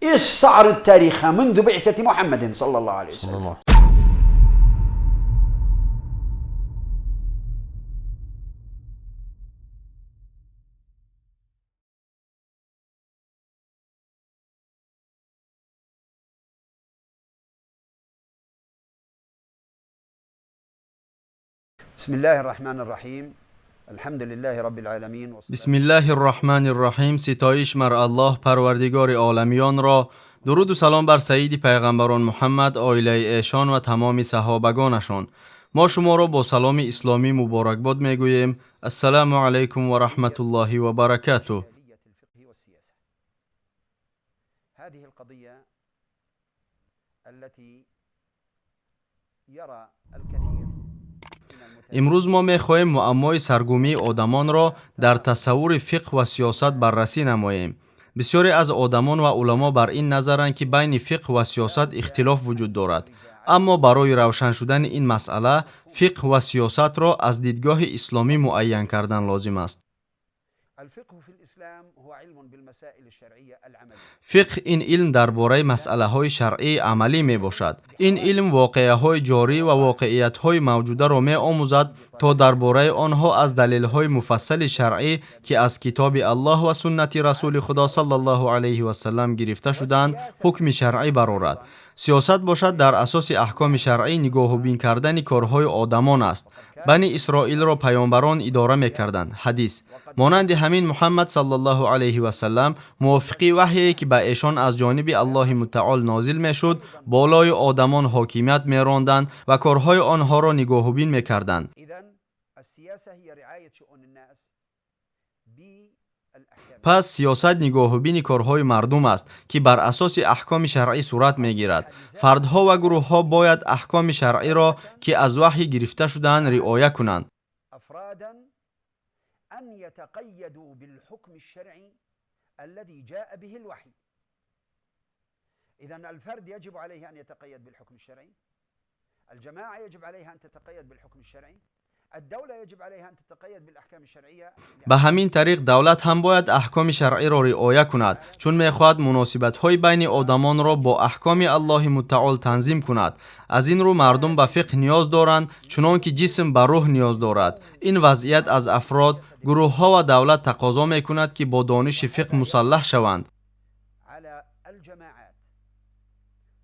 استعرض التاريخ منذ بعثة محمد صلى الله عليه وسلم. بسم الله الرحمن الرحیم. الحمد لله رب العالمین. بسم الله الرحمن الرحیم. ستایش بر الله پروردگار عالمیان را. درود و سلام بر سید پیغمبران محمد، عائله ایشان و تمام صحابگانشان. ما شما را با سلام اسلامی مبارکباد میگوییم. السلام علیکم و رحمت الله و برکاته. هذه القضية التي يرى الكثير. امروز ما میخواهیم معمای سرگومی آدمان را در تصور فقه و سیاست بررسی نماییم. بسیاری از آدمان و علما بر این نظرند که بین فقه و سیاست اختلاف وجود دارد، اما برای روشن شدن این مسئله فقه و سیاست را از دیدگاه اسلامی معین کردن لازم است. فقه این علم درباره مسئله های شرعی عملی می باشد. این علم واقعه های جاری و واقعیت های موجوده را می آموزد تا درباره آنها از دلیل های مفصل شرعی که از کتاب الله و سنت رسول خدا صلی الله علیه و سلم گرفته شدند حکم شرعی برآورد. سیاست باشد در اساس احکام شرعی نگاه و بین کردن کارهای آدمان است. بنی اسرائیل را پیامبران اداره می‌کردند. حدیث مانند همین محمد صلی الله علیه و سلم موافقی وحی که به ایشان از جانب الله متعال نازل می‌شد بالای آدمان حاکمیت می‌راندند و کارهای آنها را نگاه و بین می‌کردند. پس سیاست نگاه و بین کارهای مردم است که بر اساس احکام شرعی صورت می‌گیرد. فردها و گروه‌ها باید احکام شرعی را که از وحی گرفته شده‌اند رعایت کنند. افرادا ان يتقيدوا بالحكم الشرعي الذي جاء به الوحي. اذا الفرد يجب عليه ان يتقيد بالحكم الشرعي، الجماعه يجب عليها ان تتقيد بالحكم الشرعي، الدولة يجب عليها أن تتقيد بالأحكام الشرعية. به همین طریق دولت هم باید احکام شرعی را رعایت کند، چون می‌خواهد مناسبت‌های بین آدمان را با احکام الله متعال تنظیم کند. از این رو مردم به فقه نیاز دارند چنان که جسم به روح نیاز دارد. این وضعیت از افراد، گروه‌ها و دولت تقاضا می‌کند که با دانش فقه مسلح شوند. على الجماعات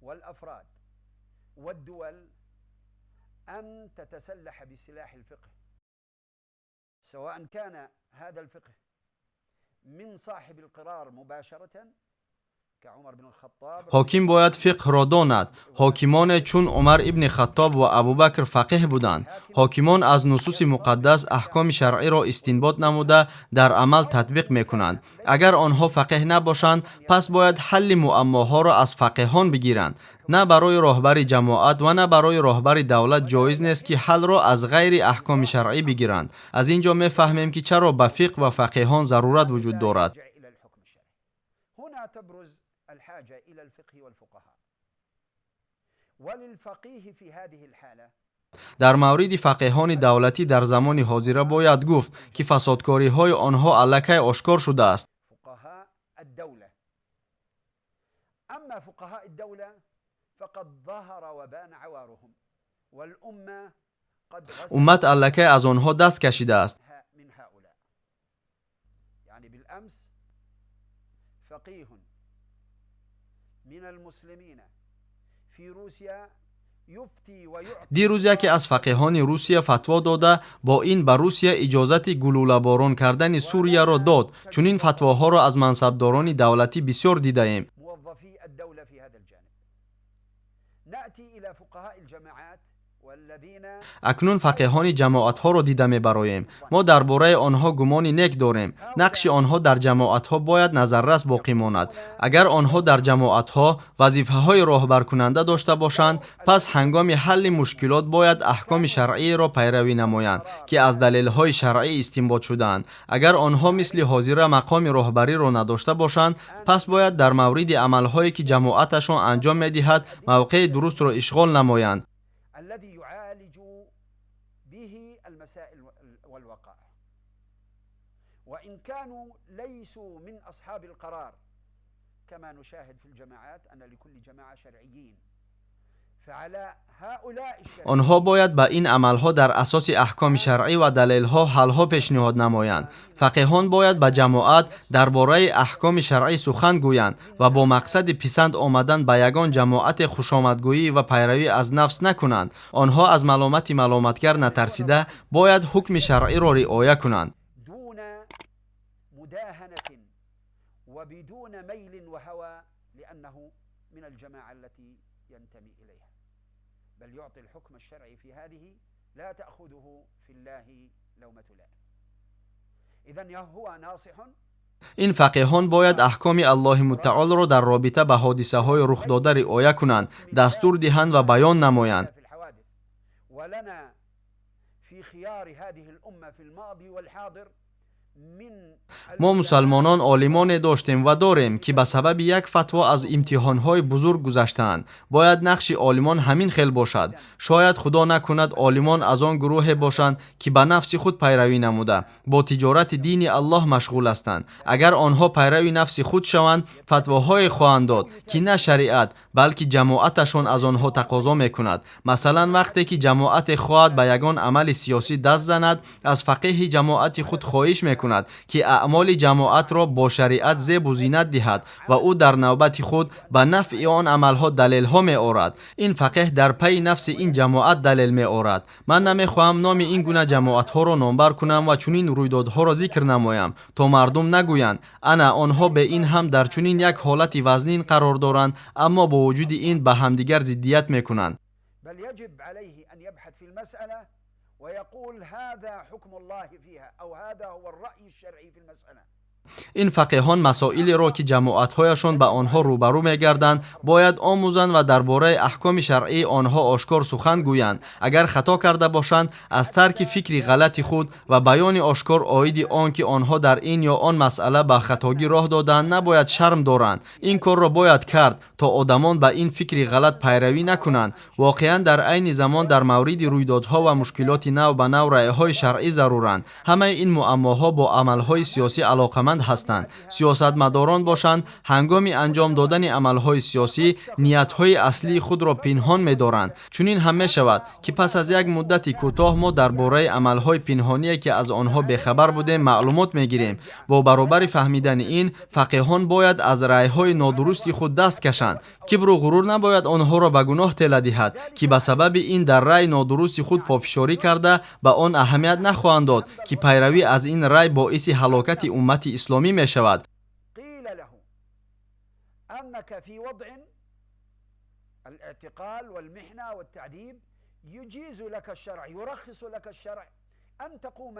والأفراد والدول أن تتسلح بسلاح الفقه، سواء كان هذا الفقه من صاحب القرار مباشرة كعمر بن الخطاب. حاکم باید فقه را داند. حاکمان چون عمر ابن خطاب و ابوبکر فقیه بودند. حاکمان از نصوص مقدس احکام شرعی را استنباط نموده در عمل تطبیق میکنند. اگر آنها فقیه نباشند پس باید حل معماها را از فقیهان بگیرند. نه برای راهبر جماعت و نه برای راهبر دولت جایز نیست که حل را از غیر احکام شرعی بگیرند. از اینجا میفهمیم که چرا به فقه و فقیهان ضرورت وجود دارد. هنا تبرز الحاجة إلى الفقه والفقهاء وللفقيه في هذه الحالة. در مورد فقیهان دولتی در زمان حاضر باید گفت که فسادکاری های آنها الکی آشکار شده است. فقهاء الدولة، أما فقهاء الدولة فقد ظهر وبان عوارهم والأمة قد امت الکی از آنها دست کشیده است. من هؤلاء. يعني بالأمس فقيه من المسلمين في روسيا يفتي ويعطي. دیروز یکی از فقیهان روسیه فتوا داده با این به روسیه اجازت گلوله باران کردن سوریه را داد. چون این فتواها را از منصبداران دولتی بسیار دیده ایم. موظفي الدولة في هذا الجانب. نأتي إلى فقهاء الجماعات والذين اکنون فقیهان جماعت ها را دیده می‌براییم. ما درباره آنها گمانی نیک داریم. نقش آنها در جماعت ها باید نظررس باقی ماند. اگر آنها در جماعت ها وظیفه های راهبر کننده داشته باشند پس هنگام حل مشکلات باید احکام شرعی را پیروی نمایند که از دلیل های شرعی استنباط شده‌اند. اگر آنها مثل حاضر مقام راهبری را نداشته باشند پس باید در مورد عمل هایی که جماعتشان انجام می‌دهد موقع درست را اشغال نمایند. الذي يعالج به المسائل والوقائع وإن كانوا ليسوا من أصحاب القرار كما نشاهد في الجماعات أن لكل جماعة شرعيين. آنها باید با این عملها در اساس احکام شرعی و دلیلها حلها پیشنهاد نمایند. فقیهان باید به جماعت درباره احکام شرعی سخن گویند و با مقصد پسند آمدن به یگان جماعت خوشامدگویی و پیروی از نفس نکنند. آنها از ملامت ملامتگر نترسیده باید حکم شرعی را رعایت کنند. دون مداهنة و بدون میل و هوى لأنه من الجماعة التي ينتمي إليها بل يعطي الحكم الشرعي في هذه لا تأخذه في الله لومة لائم. إذن هو ناصح. این فقیهان باید احکام الله متعال را در رابطه به حادثه های رخ داده رعایت کنند، دستور دهند و بیان نمایند. ولنا في خيار هذه الأمة في الماضي والحاضر. ما مسلمانان عالمان داشتیم و داریم که به سبب یک فتوا از امتحانهای بزرگ گذشتند. باید نقش عالمان همین خیل باشد. شاید خدا نکند عالمان از آن گروه باشند که به نفس خود پیروی نموده با تجارت دین الله مشغول هستند. اگر آنها پیروی نفس خود شوند، فتواهای خواهند داد که نه شریعت بلکه جماعتشان از آنها تقاضا میکند. مثلا وقتی که جماعت خواهد به یگان عمل سیاسی دست زند، از فقیه جماعت خود خواهش میکند که اعمال جماعت را با شریعت زیب و زینت دهد و او در نوبت خود به نفع آن عملها دلیل ها می آورد. این فقیه در پی نفس این جماعت دلیل می آورد. من نمی خواهم نام این گونه جماعت ها را نامبر کنم و چنین رویدادها را ذکر نمایم تا مردم نگویند انا آنها به این هم در چنین یک حالت وزنین قرار دارند، اما با وجود این به همدیگر ضدیت می کنند. بل یجب علیه ان یبحث فی المسأله ويقول هذا حكم الله فيها أو هذا هو الرأي الشرعي في المسألة. این فقیهان مسائلی را که جماعت‌هایشان به آنها روبرو می‌گردند باید آموزند و درباره احکام شرعی آنها آشکار سخن گویند. اگر خطا کرده باشند از ترک فکری غلط خود و بیان آشکار عاید آن که آنها در این یا آن مسئله به خطاگی راه دادند نباید شرم دارند. این کار را باید کرد تا آدمان به این فکری غلط پیروی نکنند. واقعا در عین زمان در مورد رویدادها و مشکلات نو به نو رأی‌های شرعی ضرورند. همه این معماها با عمل‌های سیاسی علاقمند هستند. سیاستمداران باشند هنگام انجام دادن عملهای سیاسی نیتهای اصلی خود را پنهان می‌دارند. چنین هم می‌شود که پس از یک مدت کوتاه ما درباره عملهای پنهانی که از آنها بی‌خبر بودیم معلومات می‌گیریم. با برابر فهمیدن این فقیهان باید از رأی‌های نادرست خود دست کشند. کبر و غرور نباید آنها را به گناه تلا دهد که به سبب این در رأی نادرست خود پافشاری کرده به آن اهمیت نخواهند داد که پیروی از این رأی باعث هلاکت امت اسلامی می شود. قیل له انك في وضع الاعتقال والمحنه والتعذيب يجيز لك الشرع يرخص لك الشرع ان تقوم.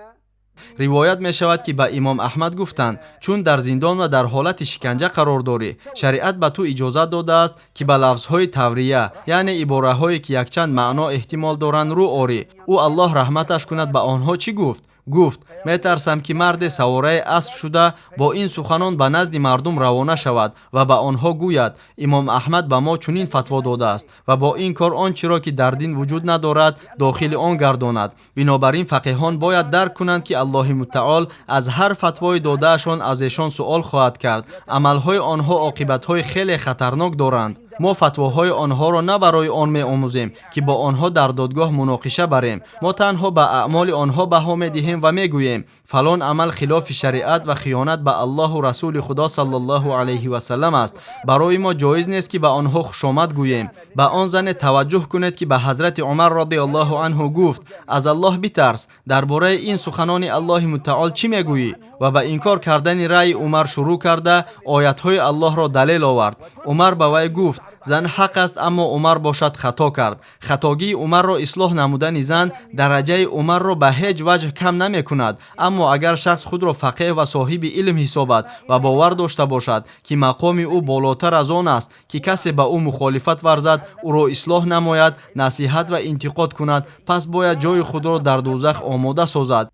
روایت می شود که به امام احمد گفتند چون در زندان و در حالت شکنجه قرار داری شریعت به تو اجازت داده است که به لفظهای توریه یعنی عباره هایی که یک چند معنا احتمال دارند رو آری. او الله رحمتش کند به آنها چی گفت؟ گفت میترسم که مرد سواره اسب شده با این سخنان به نزد مردم روانه شود و به آنها گوید امام احمد به ما چنین فتوا داده است و با این کار آنچه را که در دین وجود ندارد داخل آن گرداند. بنابراین فقیهان باید درک کنند که الله متعال از هر فتوای دادهشان از ایشان سوال خواهد کرد. عملهای آنها عاقبت‌های خیلی خطرناک دارند. ما فتواهای آنها را نه برای آن می آموزیم که با آنها در دادگاه مناقشه بریم. ما تنها به اعمال آنها بها می دهیم و می گوییم فلان عمل خلاف شریعت و خیانت به الله و رسول خدا صلی الله علیه و سلم است. برای ما جایز نیست که به آنها خوشامد گوییم. به آن زن توجه کنید که به حضرت عمر رضی الله عنه گفت از الله بترس. درباره این سخنان الله متعال چی می گویی؟ و به انکار کردن رأی عمر شروع کرده آیات‌های الله را دلیل آورد. عمر به وی گفت زن حق است اما عمر باشد خطا کرد. خطاگی عمر را اصلاح نمودن زن درجه عمر را به هیچ وجه کم نمی کند. اما اگر شخص خود را فقیه و صاحب علم حسابد و باور داشته باشد که مقام او بالاتر از آن است که کسی به او مخالفت ورزد او را اصلاح نماید نصیحت و انتقاد کند پس باید جای خود را در دوزخ آماده سازد.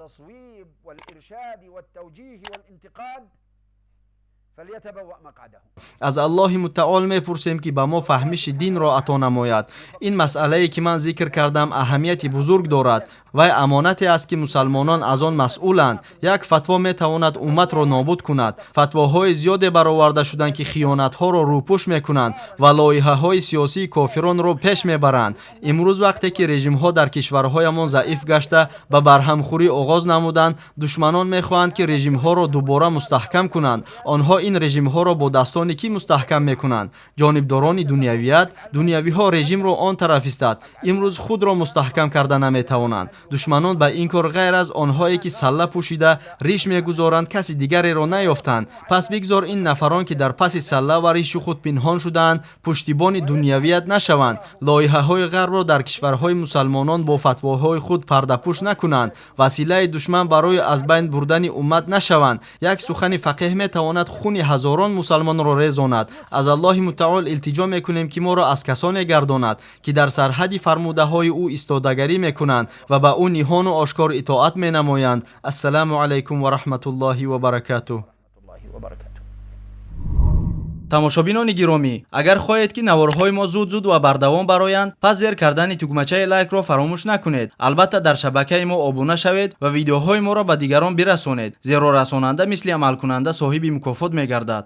والتصويب والإرشاد والتوجيه والانتقاد فليتبوأ مقعده. аз аллоҳи мутаол мепурсем ки ба мо фаҳмиши динро ато намояд. ин масъалае ки ман зикр кардам аҳамияти бузург дорад. вай амонате аст ки мусалмонон аз он масъуланд. як фатво метавонад умматро нобуд кунад. фатвоҳои зиёде бароварда шуданд ки хиёнатҳоро рӯпӯш мекунанд ва лоиҳаҳои сиёсии кофиронро пеш мебаранд. имрӯз вақте ки режимҳо дар кишварҳоямон заиф гашта ба барҳамхӯрӣ оғоз намуданд, душманон мехоҳанд ки режимҳоро дубора мустаҳкам кунанд. онҳо ин режимҳоро бо дастони кӣ мустаҳкам мекунанд? ҷонибдорони дунявият? дунявиҳо режимро он тараф истад. имрӯз худро мустаҳкам карда наметавонанд. душманон ба ин кор ғайр аз онҳое ки салла пӯшида риш мегузоранд каси дигареро наёфтанд. пас бигзор ин нафарон ки дар паси салла ва ришу худ пинҳон шудаанд пуштибони дунявият нашаванд. лоиҳаҳои ғарбро дар кишварҳои мусалмонон бо фатвоҳои худ пардапӯш накунанд. василаи душман барои аз байн бурдани уммат нашаванд. як сухани фақеҳ метавонад хуни ҳазорон мусалмонро резонад. аз аллоҳи мутаол илтиҷо мекунем ки моро аз касоне гардонад ки дар сарҳади фармудаҳои ӯ истодагарӣ мекунанд ва ба ӯ ниҳону ошкор итоат менамоянд. ассалому алайкум ва раҳматуллоҳи ва баракатуҳ. тамошобинони гиромӣ, агар хоҳед ки наворҳои мо зуд ва бардавом бароянд, пас зер кардани тугмачаи лайкро фаромӯш накунед. албатта дар шабакаи мо обуна шавед ва видеоҳои моро ба дигарон бирасонед, зеро расонанда мисли амалкунанда соҳиби мукофот мегардад.